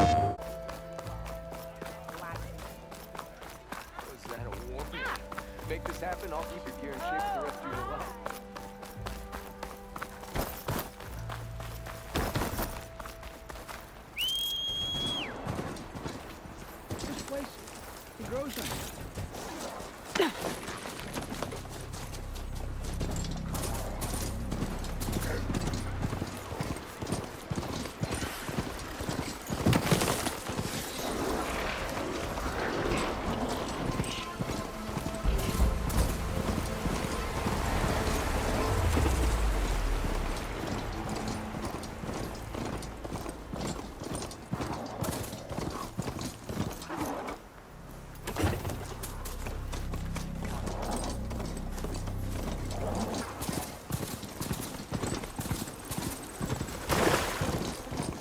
Was that a warning? Make this happen, I'll keep your gear in shape for the rest of your life. This place, it grows on you.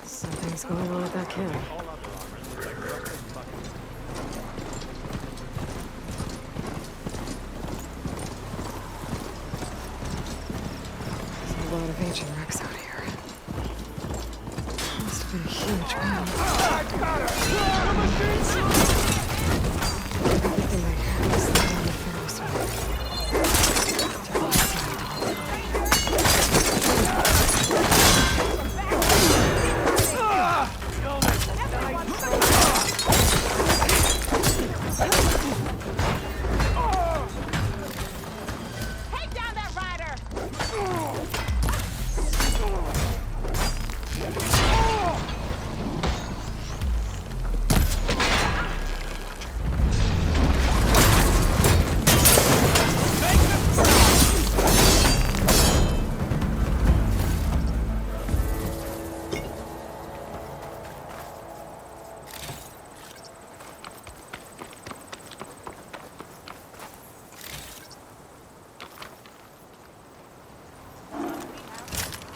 Something's going on with that kid. There's a lot of ancient wrecks out here. Must have been a huge one. Everything I have is still on the Pharaoh's way. Take down that rider!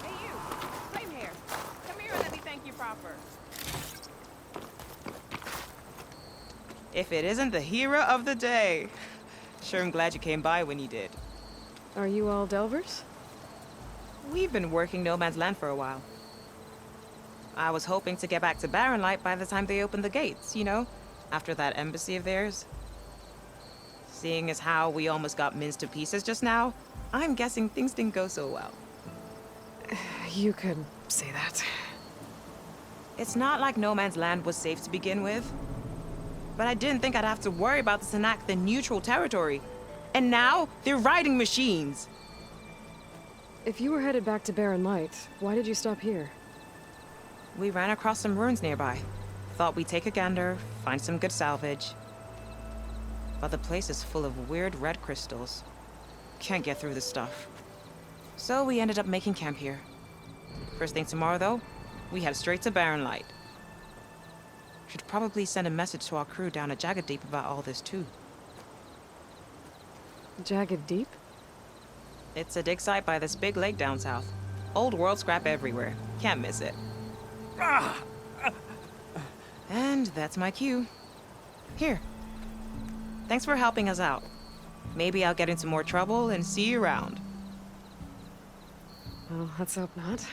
Hey you! Same here. Come here and let me thank you proper. If it isn't the hero of the day. Sure, I'm glad you came by when you did. Are you all Delvers? We've been working No Man's Land for a while. I was hoping to get back to Barren Light by the time they opened the gates, you know? After that embassy of theirs. Seeing as how we almost got minced to pieces just now, I'm guessing things didn't go so well. You could say that. It's not like No Man's Land was safe to begin with. But I didn't think I'd have to worry about this enact the neutral territory. And now, they're riding machines. If you were headed back to Barren Light, why did you stop here? We ran across some ruins nearby. Thought we'd take a gander, find some good salvage. But the place is full of weird red crystals. Can't get through the stuff. So we ended up making camp here. First thing tomorrow, though, we head straight to Barren Light. Should probably send a message to our crew down at Jagged Deep about all this, too. Jagged Deep? It's a dig site by this big lake down south. Old world scrap everywhere. Can't miss it. And that's my cue. Here. Thanks for helping us out. Maybe I'll get into more trouble and see you around. Well, let's hope not.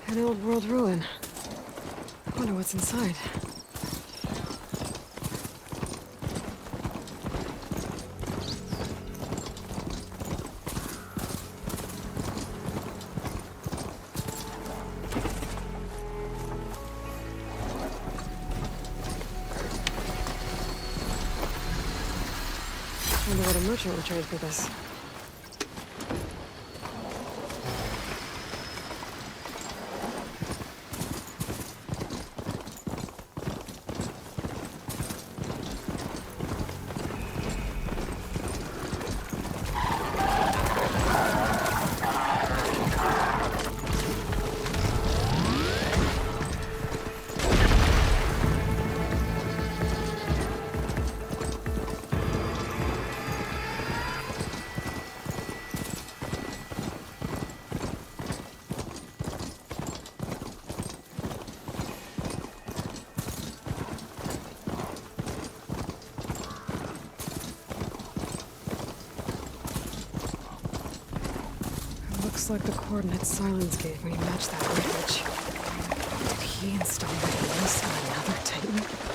An old world ruin. Wonder what's inside. Wonder what a merchant would trade for this. Looks like the coordinates Silence gave me match that wreckage. Did he install this on another Titan?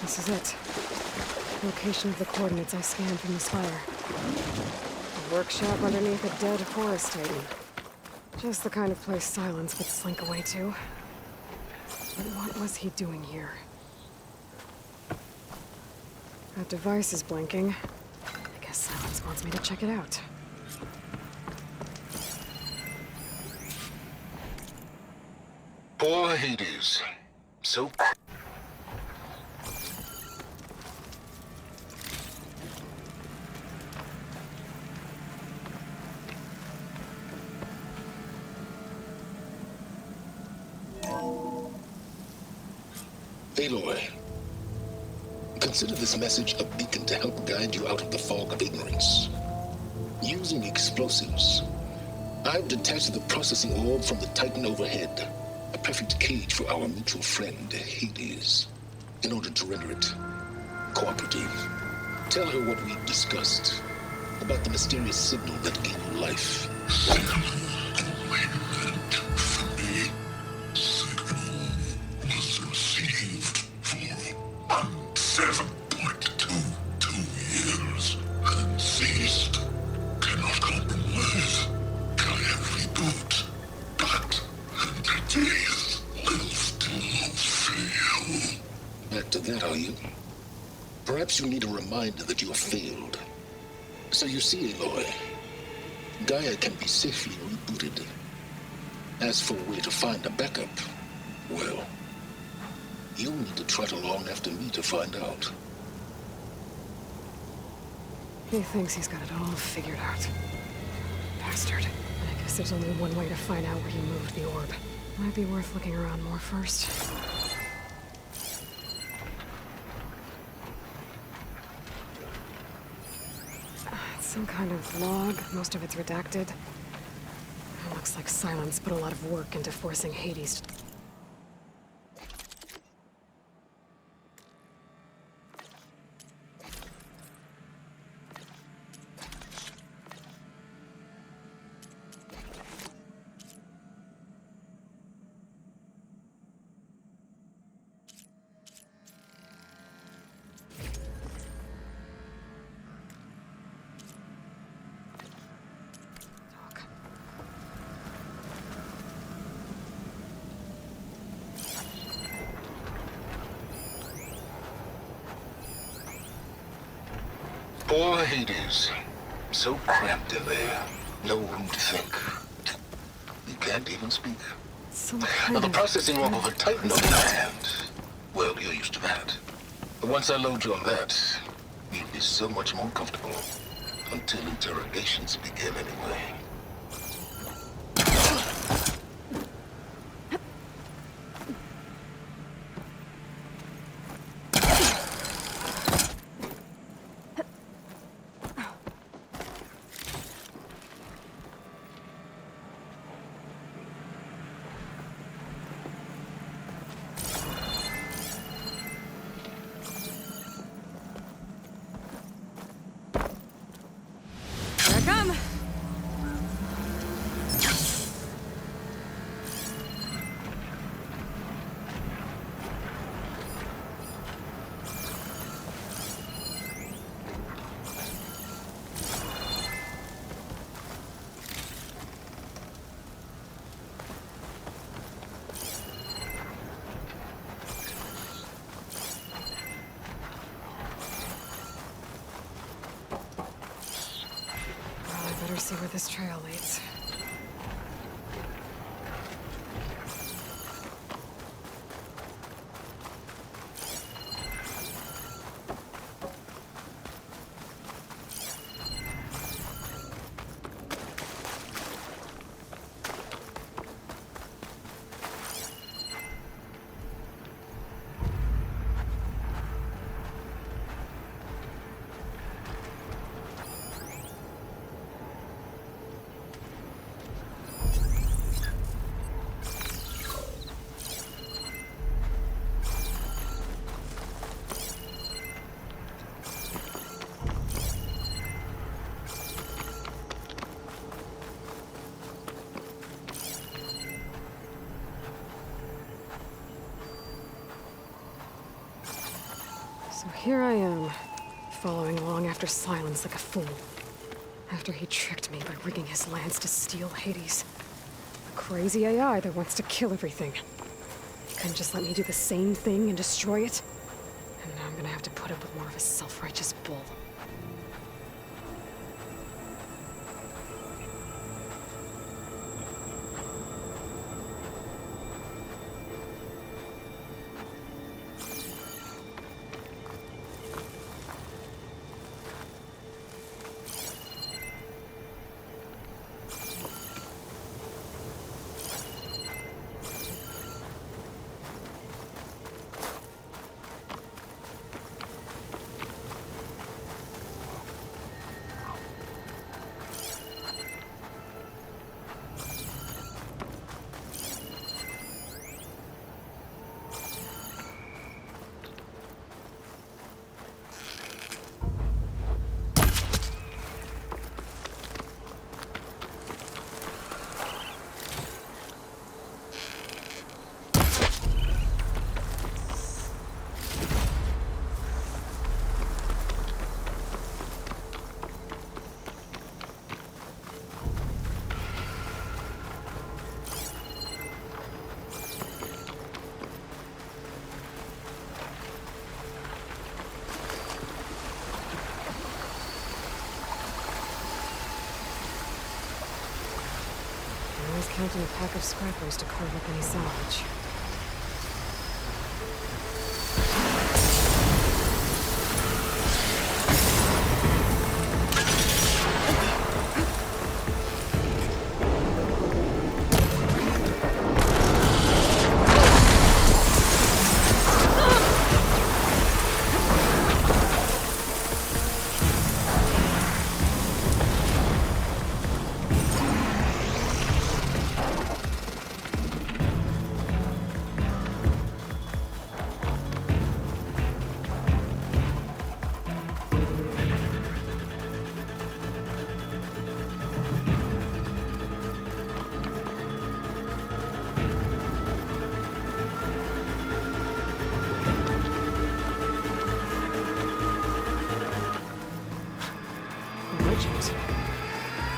This is it. Location of the coordinates I scanned from the spire. A workshop underneath a dead forest titan. Just the kind of place Silence would slink away to. But what was he doing here? That device is blinking. I guess Silence wants me to check it out. Poor Hades. So Aloy, consider this message a beacon to help guide you out of the fog of ignorance. Using explosives, I've detached the processing orb from the Titan overhead, a perfect cage for our mutual friend, Hades, in order to render it cooperative. Tell her what we've discussed about the mysterious signal that gave you life. Back to that, are you? Perhaps you need a reminder that you have failed. So you see, Aloy, Gaia can be safely rebooted. As for a way to find a backup, well, you'll need to trot along after me to find out. He thinks he's got it all figured out. Bastard. I guess there's only one way to find out where he moved the orb. Might be worth looking around more first. It's some kind of log. Most of it's redacted. It looks like Silence put a lot of work into forcing Hades to... Poor Hades. So cramped in there. No room to think. You can't even speak. Some Now kind the of... processing orb of a Titan on your hand. Well, you're used to that. But once I load you on that, you'll be so much more comfortable. Until interrogations begin anyway. Here I come! Well, I better see where this trail leads. So here I am, following along after Silence like a fool. After he tricked me by rigging his lance to steal Hades. A crazy AI that wants to kill everything. He couldn't just let me do the same thing and destroy it. And now I'm gonna have to put up with more of his self-righteous bull. Counting a pack of scrappers to carve up any salvage.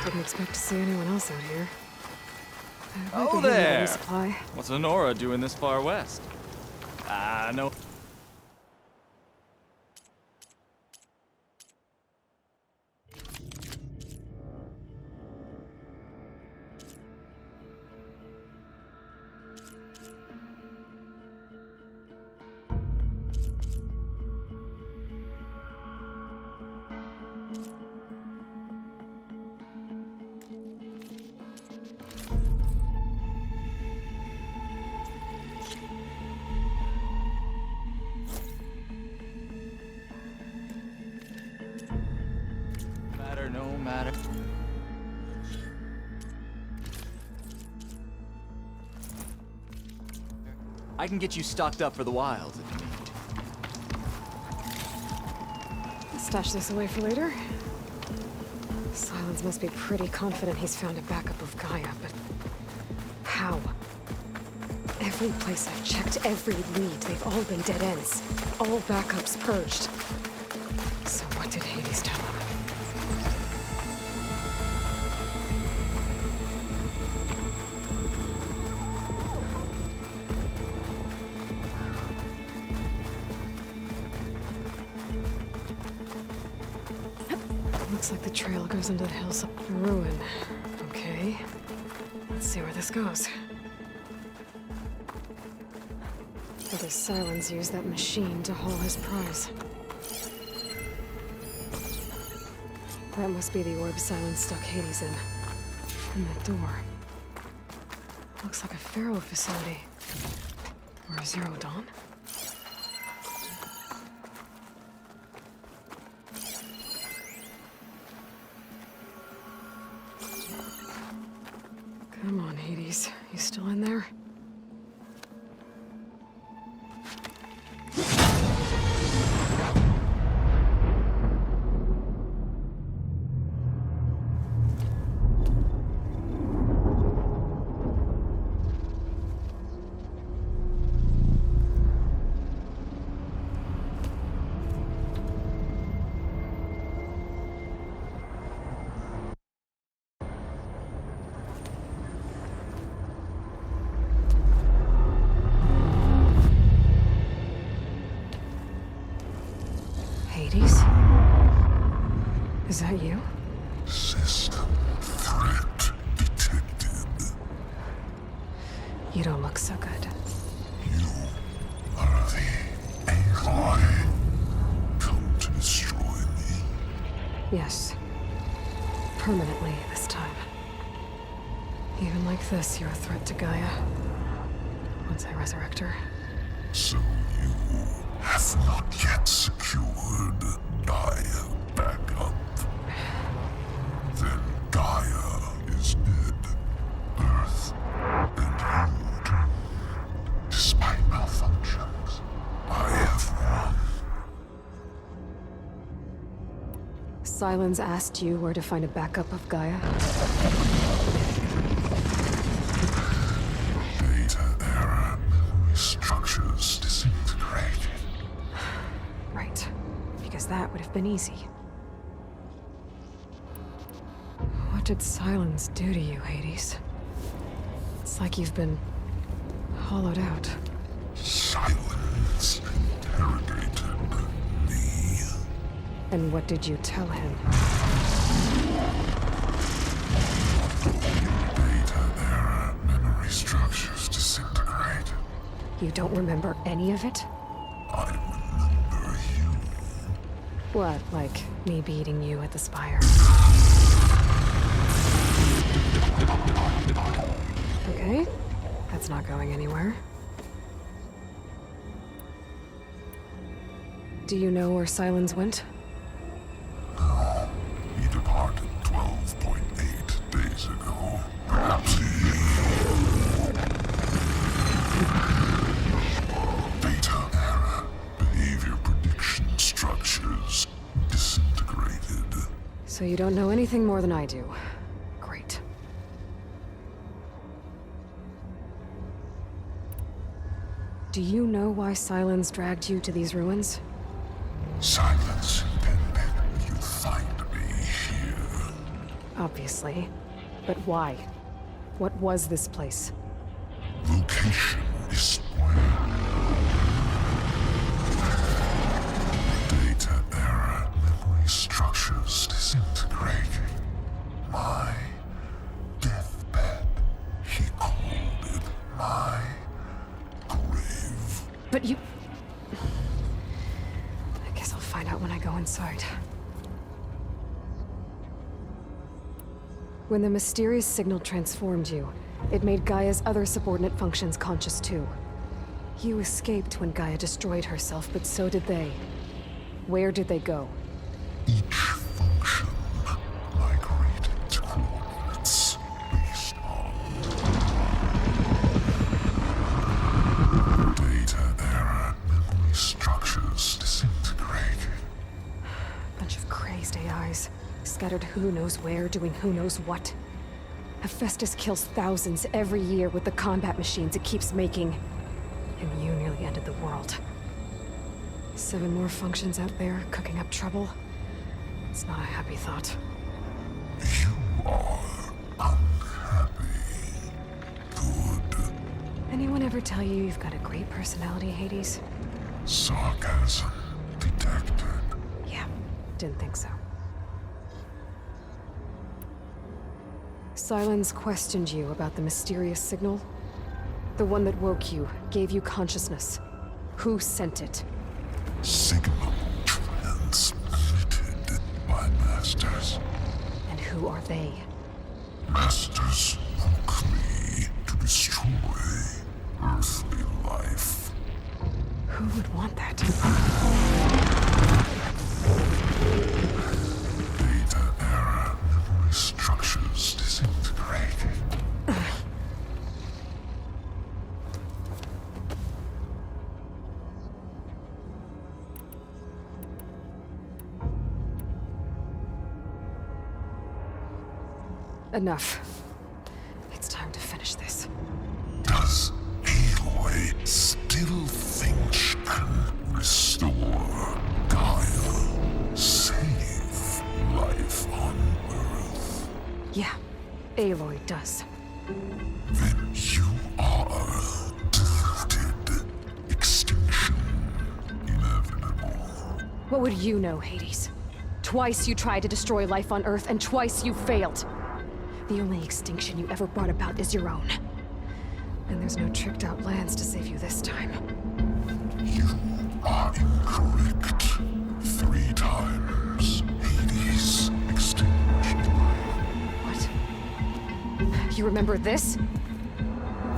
Didn't expect to see anyone else out here. Oh there! What's Honora doing this far west? No. No matter. I can get you stocked up for the wild if you need. Stash this away for later. Silence must be pretty confident he's found a backup of Gaia, but how? Every place I've checked, every lead, they've all been dead ends. All backups purged. So what did Hades tell him? Looks like the trail goes into the hills. A ruin. Okay. Let's see where this goes. Whether Silence used that machine to haul his prize. That must be the orb Silence stuck Hades in. And that door. Looks like a Pharaoh facility. Or a Zero Dawn? Come on, Hades. You still in there? that you? System threat detected. You don't look so good. You are the Aloy. Come to destroy me. Yes. Permanently this time. Even like this, you're a threat to Gaia. Once I resurrect her. So you have not yet secured Gaia back up. Then Gaia is dead. Earth and you too. Despite malfunctions, I have won. Sylens asked you where to find a backup of Gaia? Data error, memory structures disintegrated. Right. Because that would have been easy. What did Sylens do to you, Hades? It's like you've been hollowed out. Silence interrogated me. And what did you tell him? Data error, memory structures disintegrate. You don't remember any of it? I remember you. What, like me beating you at the Spire? Okay, that's not going anywhere. Do you know where Sylens went? No, he departed 12.8 days ago. Perhaps he... Data error, behavior prediction structures disintegrated. So you don't know anything more than I do. Great. Do you know why Sylens dragged you to these ruins? Silence intended you find me here. Obviously. But why? What was this place? Location is spoiled. Data error, memory structures disintegrating. My deathbed, he called it my grave. But you... I guess I'll find out when I go inside. When the mysterious signal transformed you, it made Gaia's other subordinate functions conscious too. You escaped when Gaia destroyed herself, but so did they. Where did they go? Each function migrated to coordinates based on data error, memory structures disintegrated. Bunch of crazed AIs, scattered who knows where, doing who knows what. Hephaestus kills thousands every year with the combat machines it keeps making. And you nearly ended the world. 7 more functions out there, cooking up trouble. It's not a happy thought. You are unhappy. Good. Anyone ever tell you you've got a great personality, Hades? Sarcasm detected. Yeah, didn't think so. Sylens questioned you about the mysterious signal? The one that woke you, gave you consciousness. Who sent it? Signal transmitted by masters. And who are they? Masters woke me to destroy earthly life. Who would want that? Data error, memory structures disintegrated. Enough. It's time to finish this. Does Aloy still think she can restore Gaia? Save life on Earth? Yeah, Aloy does. Then you are deluded. Extinction inevitable. What would you know, Hades? Twice you tried to destroy life on Earth, and twice you failed. The only extinction you ever brought about is your own. And there's no tricked-out lands to save you this time. You are incorrect. 3 times. Hades extinguished. What? You remember this?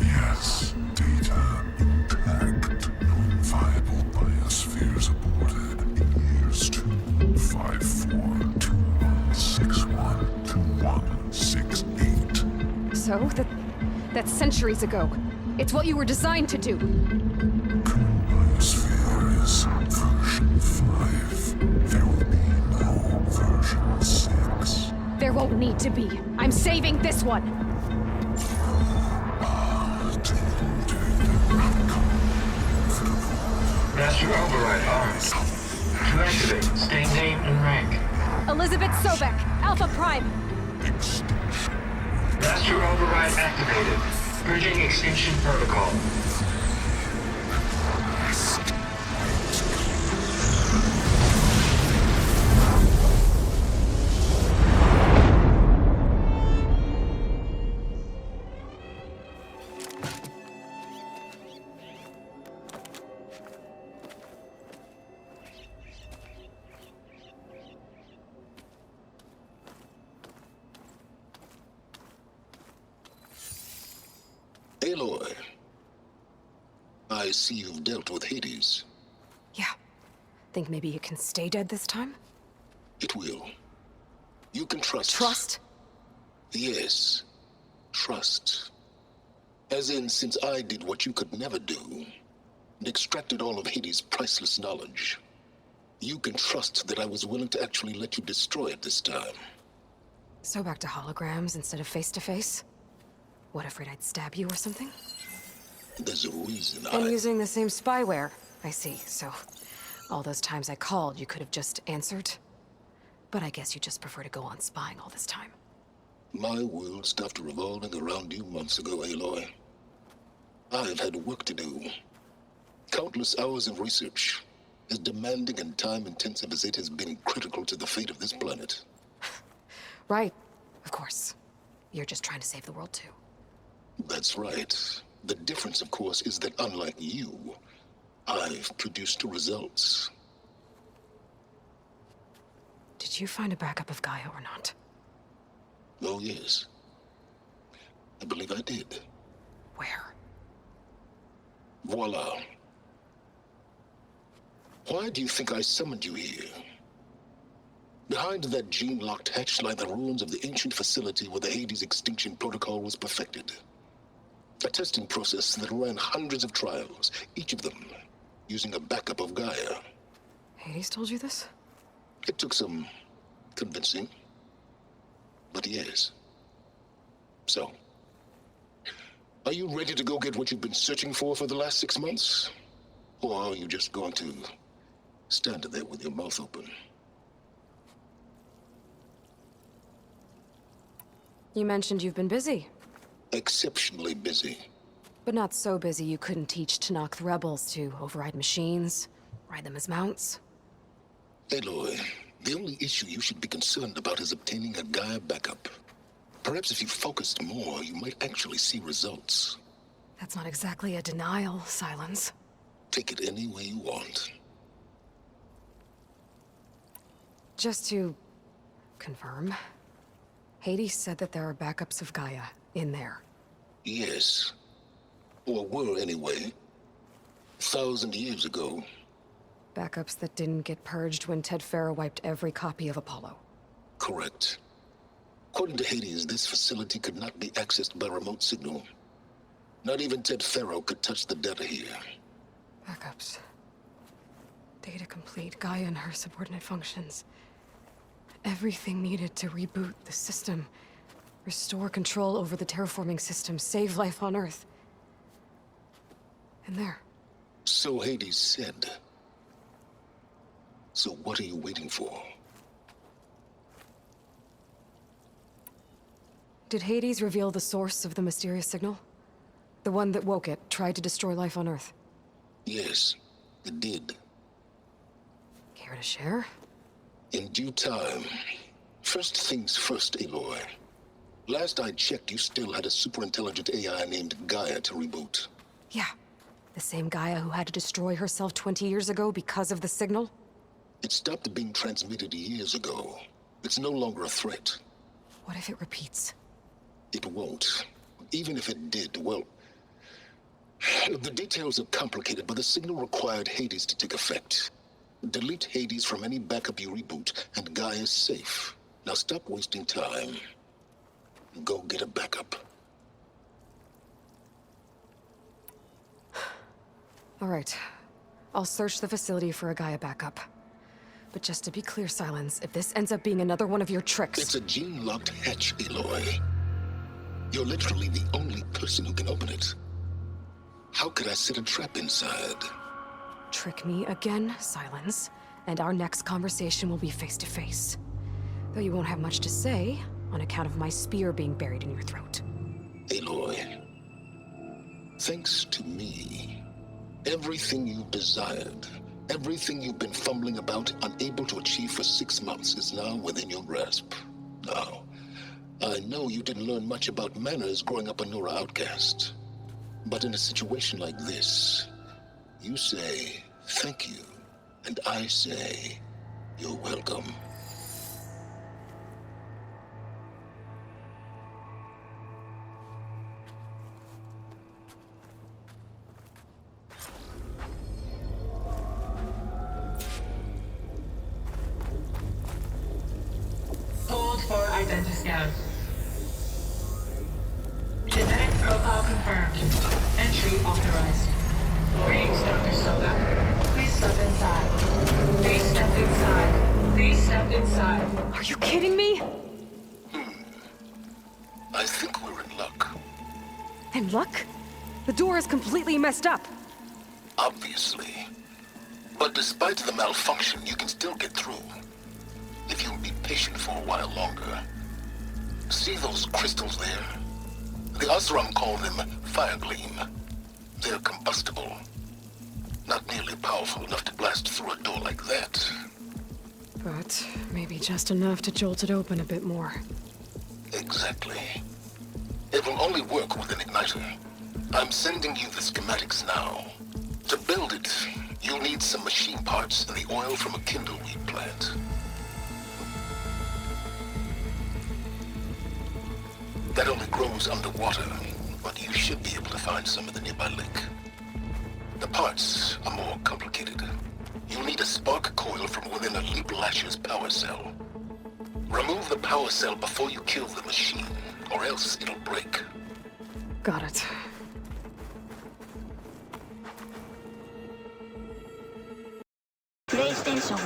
Yes, data intact. Non-viable biospheres aborted in years 254, 2161, 2168. So, that's centuries ago. It's what you were designed to do. Current biosphere is version 5. There will be no version 6. There won't need to be. I'm saving this one. Master override armed. To activate, state name and rank. Elizabeth Sobek, Alpha Prime. Master override activated. Bridging extinction protocol. Aloy, I see you've dealt with Hades. Yeah. Think maybe you can stay dead this time? It will. You can trust. Trust? Yes. Trust. As in, since I did what you could never do, and extracted all of Hades' priceless knowledge, you can trust that I was willing to actually let you destroy it this time. So back to holograms instead of face-to-face? What, afraid I'd stab you or something? There's a reason And using the same spyware. I see, so all those times I called, you could have just answered? But I guess you just prefer to go on spying all this time. My world stopped revolving around you months ago, Aloy. I've had work to do. Countless hours of research, as demanding and time-intensive as it has been critical to the fate of this planet. Right, of course. You're just trying to save the world, too. That's right. The difference, of course, is that unlike you, I've produced results. Did you find a backup of Gaia or not? Oh, yes. I believe I did. Where? Voila. Why do you think I summoned you here? Behind that gene-locked hatch lie the ruins of the ancient facility where the Hades extinction protocol was perfected. A testing process that ran hundreds of trials, each of them using a backup of Gaia. Hades told you this? It took some convincing, but yes. So, are you ready to go get what you've been searching for the last 6 months? Or are you just going to stand there with your mouth open? You mentioned you've been busy. Exceptionally busy. But not so busy you couldn't teach Tanakh the rebels to override machines, ride them as mounts. Aloy, the only issue you should be concerned about is obtaining a Gaia backup. Perhaps if you focused more, you might actually see results. That's not exactly a denial, Silence. Take it any way you want. Just to confirm, Hades said that there are backups of Gaia in there. Yes. Or were, anyway. 1,000 years ago. Backups that didn't get purged when Ted Farrow wiped every copy of Apollo. Correct. According to Hades, this facility could not be accessed by remote signal. Not even Ted Farrow could touch the data here. Backups. Data complete, Gaia and her subordinate functions. Everything needed to reboot the system. Restore control over the terraforming system, save life on Earth. And there. So Hades said. So what are you waiting for? Did Hades reveal the source of the mysterious signal? The one that woke it, tried to destroy life on Earth? Yes, it did. Care to share? In due time. First things first, Aloy. Last I checked, you still had a super-intelligent AI named Gaia to reboot. Yeah. The same Gaia who had to destroy herself 20 years ago because of the signal? It stopped being transmitted years ago. It's no longer a threat. What if it repeats? It won't. Even if it did, well... The details are complicated, but the signal required Hades to take effect. Delete Hades from any backup you reboot, and Gaia's safe. Now stop wasting time. Go get a backup. All right. I'll search the facility for a Gaia backup. But just to be clear, Silence, if this ends up being another one of your tricks... It's a gene-locked hatch, Aloy. You're literally the only person who can open it. How could I set a trap inside? Trick me again, Silence, and our next conversation will be face-to-face. Though you won't have much to say, on account of my spear being buried in your throat. Aloy, thanks to me, everything you desired, everything you've been fumbling about, unable to achieve for 6 months, is now within your grasp. Now, I know you didn't learn much about manners growing up a Nora outcast. But in a situation like this, you say, thank you, and I say, you're welcome. Hold for identity scan. Genetic profile confirmed. Entry authorized. Greetings, Dr. Soga. Please step inside. Please step inside. Please step inside. Are you kidding me? I think we're in luck. In luck? The door is completely messed up. Obviously. But despite the malfunction, you can still get through. If you'll be patient for a while longer. See those crystals there? The Osram call them fire gleam. They're combustible. Not nearly powerful enough to blast through a door like that. But maybe just enough to jolt it open a bit more. Exactly. It will only work with an igniter. I'm sending you the schematics now. To build it, you'll need some machine parts and the oil from a kindleweed plant. That only grows underwater, but you should be able to find some in the nearby lake. The parts are more complicated. You'll need a spark coil from within a Leap Lasher's power cell. Remove the power cell before you kill the machine, or else it'll break. Got it. PlayStation